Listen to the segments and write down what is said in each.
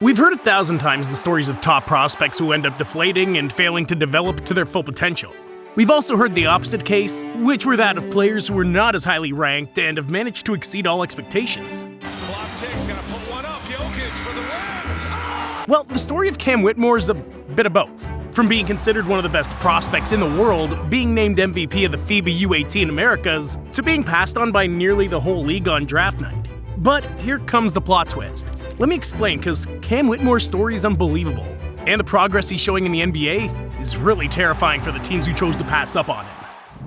We've heard 1,000 times the stories of top prospects who end up deflating and failing to develop to their full potential. We've also heard the opposite case, which were that of players who were not as highly ranked and have managed to exceed all expectations. Clock ticks, gonna put one up, Jokic for the win! Well, the story of Cam Whitmore is a bit of both. From being considered one of the best prospects in the world, being named MVP of the FIBA U18 Americas, to being passed on by nearly the whole league on draft night. But here comes the plot twist. Let me explain, because Cam Whitmore's story is unbelievable, and the progress he's showing in the NBA is really terrifying for the teams who chose to pass up on him.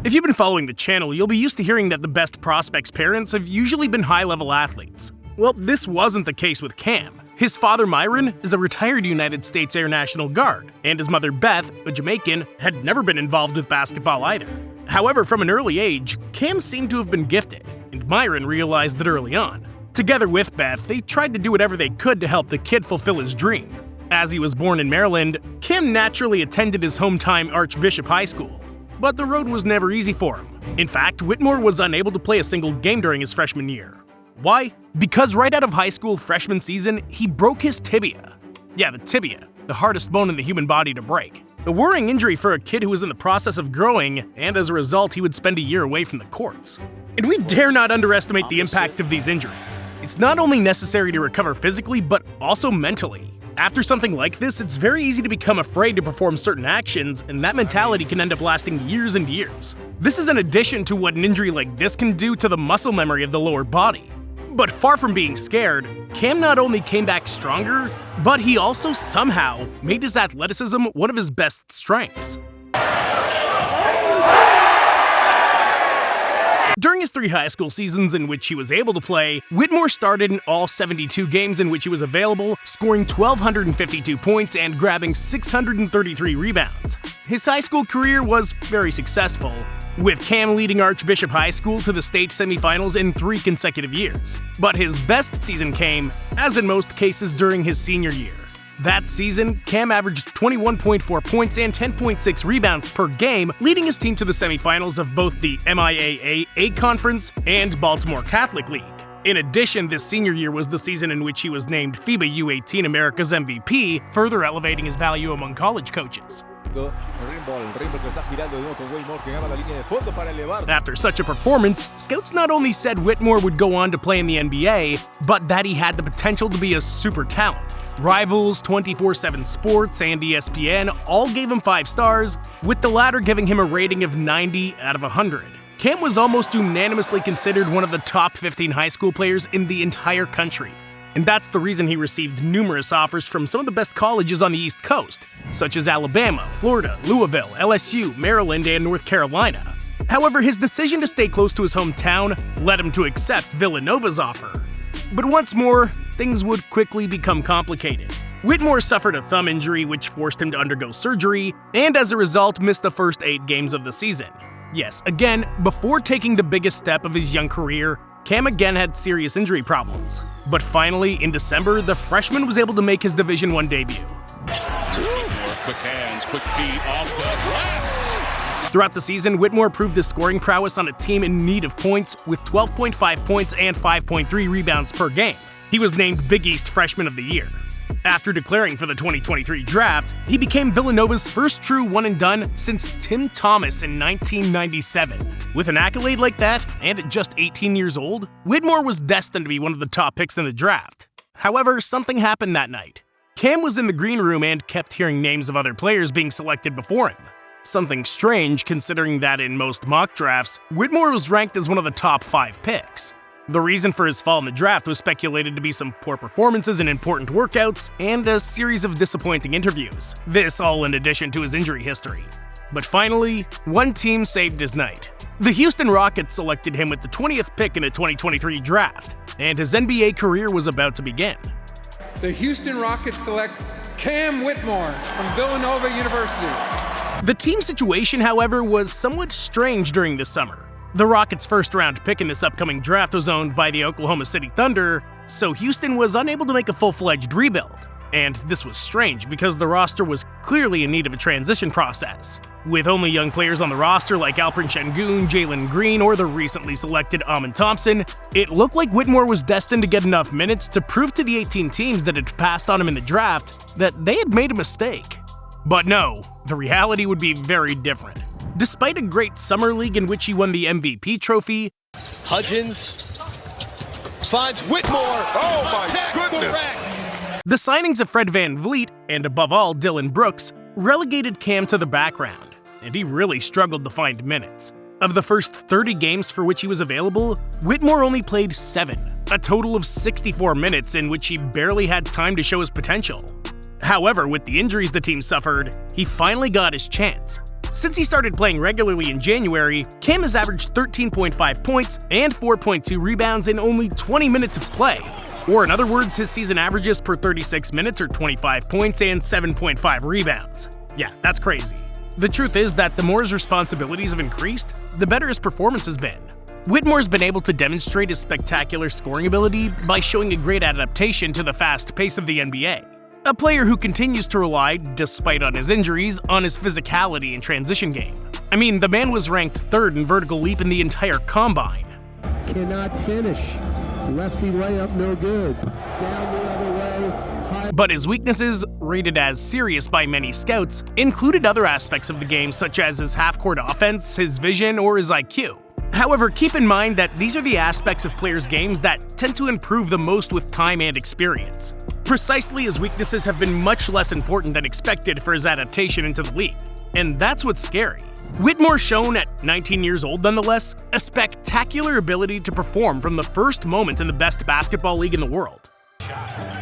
If you've been following the channel, you'll be used to hearing that the best prospects' parents have usually been high-level athletes. Well, this wasn't the case with Cam. His father, Myron, is a retired United States Air National Guard, and his mother, Beth, a Jamaican, had never been involved with basketball either. However, from an early age, Cam seemed to have been gifted, and Myron realized it early on. Together with Beth, they tried to do whatever they could to help the kid fulfill his dream. As he was born in Maryland, Cam naturally attended his hometown Archbishop High School. But the road was never easy for him. In fact, Whitmore was unable to play a single game during his freshman year. Why? Because right out of high school freshman season, he broke his tibia. Yeah, the tibia, the hardest bone in the human body to break. A worrying injury for a kid who was in the process of growing, and as a result, he would spend a year away from the courts. And we dare not underestimate the impact of these injuries. It's not only necessary to recover physically, but also mentally. After something like this, it's very easy to become afraid to perform certain actions, and that mentality can end up lasting years and years. This is in addition to what an injury like this can do to the muscle memory of the lower body. But far from being scared, Cam not only came back stronger, but he also somehow made his athleticism one of his best strengths. During his 3 high school seasons in which he was able to play, Whitmore started in all 72 games in which he was available, scoring 1,252 points and grabbing 633 rebounds. His high school career was very successful, with Cam leading Archbishop High School to the state semifinals in 3 consecutive years. But his best season came, as in most cases, during his senior year. That season, Cam averaged 21.4 points and 10.6 rebounds per game, leading his team to the semifinals of both the MIAA A Conference and Baltimore Catholic League. In addition, this senior year was the season in which he was named FIBA U18 America's MVP, further elevating his value among college coaches. After such a performance, scouts not only said Whitmore would go on to play in the NBA, but that he had the potential to be a super talent. Rivals, 24/7 Sports, and ESPN all gave him 5 stars, with the latter giving him a rating of 90 out of 100. Cam was almost unanimously considered one of the top 15 high school players in the entire country. And that's the reason he received numerous offers from some of the best colleges on the East Coast, such as Alabama, Florida, Louisville, LSU, Maryland, and North Carolina. However, his decision to stay close to his hometown led him to accept Villanova's offer. But once more, things would quickly become complicated. Whitmore suffered a thumb injury which forced him to undergo surgery, and as a result missed the first 8 games of the season. Yes, again, before taking the biggest step of his young career, Cam again had serious injury problems. But finally, in December, the freshman was able to make his Division I debut. Quick hands, quick feet, off the glass. Throughout the season, Whitmore proved his scoring prowess on a team in need of points, with 12.5 points and 5.3 rebounds per game. He was named Big East Freshman of the Year. After declaring for the 2023 draft, he became Villanova's first true one-and-done since Tim Thomas in 1997. With an accolade like that, and at just 18 years old, Whitmore was destined to be one of the top picks in the draft. However, something happened that night. Cam was in the green room and kept hearing names of other players being selected before him. Something strange, considering that in most mock drafts, Whitmore was ranked as one of the top 5 picks. The reason for his fall in the draft was speculated to be some poor performances in important workouts and a series of disappointing interviews. This all in addition to his injury history. But finally, one team saved his night. The Houston Rockets selected him with the 20th pick in the 2023 draft, and his NBA career was about to begin. The Houston Rockets select Cam Whitmore from Villanova University. The team situation, however, was somewhat strange during this summer. The Rockets' first-round pick in this upcoming draft was owned by the Oklahoma City Thunder, so Houston was unable to make a full-fledged rebuild. And this was strange because the roster was clearly in need of a transition process. With only young players on the roster like alperen şengün, Jalen Green, or the recently selected Thompson, it looked like Whitmore was destined to get enough minutes to prove to the 18 teams that had passed on him in the draft that they had made a mistake. But no, the reality would be very different. Despite a great summer league in which he won the MVP trophy, Hudgens finds Whitmore. Oh my goodness! the signings of Fred VanVleet, and above all Dillon Brooks, relegated Cam to the background, and he really struggled to find minutes. Of the first 30 games for which he was available, Whitmore only played 7, a total of 64 minutes in which he barely had time to show his potential. However, with the injuries the team suffered, he finally got his chance. Since he started playing regularly in January, Cam has averaged 13.5 points and 4.2 rebounds in only 20 minutes of play. Or in other words, his season averages per 36 minutes are 25 points and 7.5 rebounds. Yeah, that's crazy. The truth is that the more his responsibilities have increased, the better his performance has been. Whitmore's been able to demonstrate his spectacular scoring ability by showing a great adaptation to the fast pace of the NBA. A player who continues to rely, despite on his injuries, on his physicality and transition game. I mean, the man was ranked 3rd in vertical leap in the entire combine. Cannot finish. Lefty layup, no good. Down the other way. But his weaknesses, rated as serious by many scouts, included other aspects of the game such as his half-court offense, his vision, or his IQ. However, keep in mind that these are the aspects of players' games that tend to improve the most with time and experience. Precisely, his weaknesses have been much less important than expected for his adaptation into the league. And that's what's scary. Whitmore's shown, at 19 years old nonetheless, a spectacular ability to perform from the first moment in the best basketball league in the world.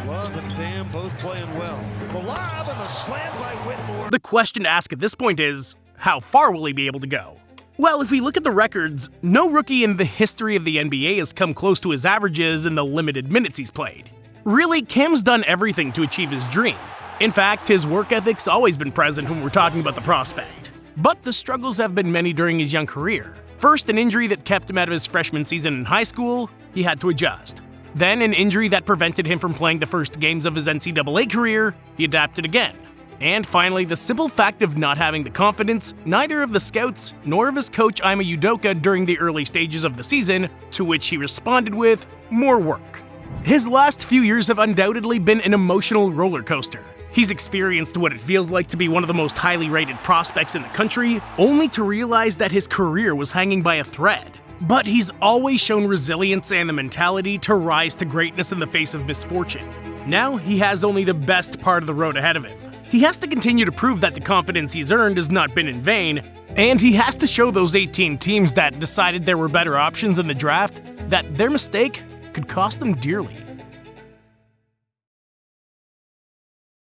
Love and Bam both playing well. The lob and the slam by Whitmore. The question to ask at this point is, how far will he be able to go? Well, if we look at the records, no rookie in the history of the NBA has come close to his averages in the limited minutes he's played. Really, Cam's done everything to achieve his dream. In fact, his work ethic's always been present when we're talking about the prospect. But the struggles have been many during his young career. First, an injury that kept him out of his freshman season in high school, he had to adjust. Then, an injury that prevented him from playing the first games of his NCAA career, he adapted again. And finally, the simple fact of not having the confidence, neither of the scouts nor of his coach Ime Udoka during the early stages of the season, to which he responded with more work. His last few years have undoubtedly been an emotional roller coaster. He's experienced what it feels like to be one of the most highly rated prospects in the country, only to realize that his career was hanging by a thread. But he's always shown resilience and the mentality to rise to greatness in the face of misfortune. Now he has only the best part of the road ahead of him. He has to continue to prove that the confidence he's earned has not been in vain, and he has to show those 18 teams that decided there were better options in the draft that their mistake could cost them dearly.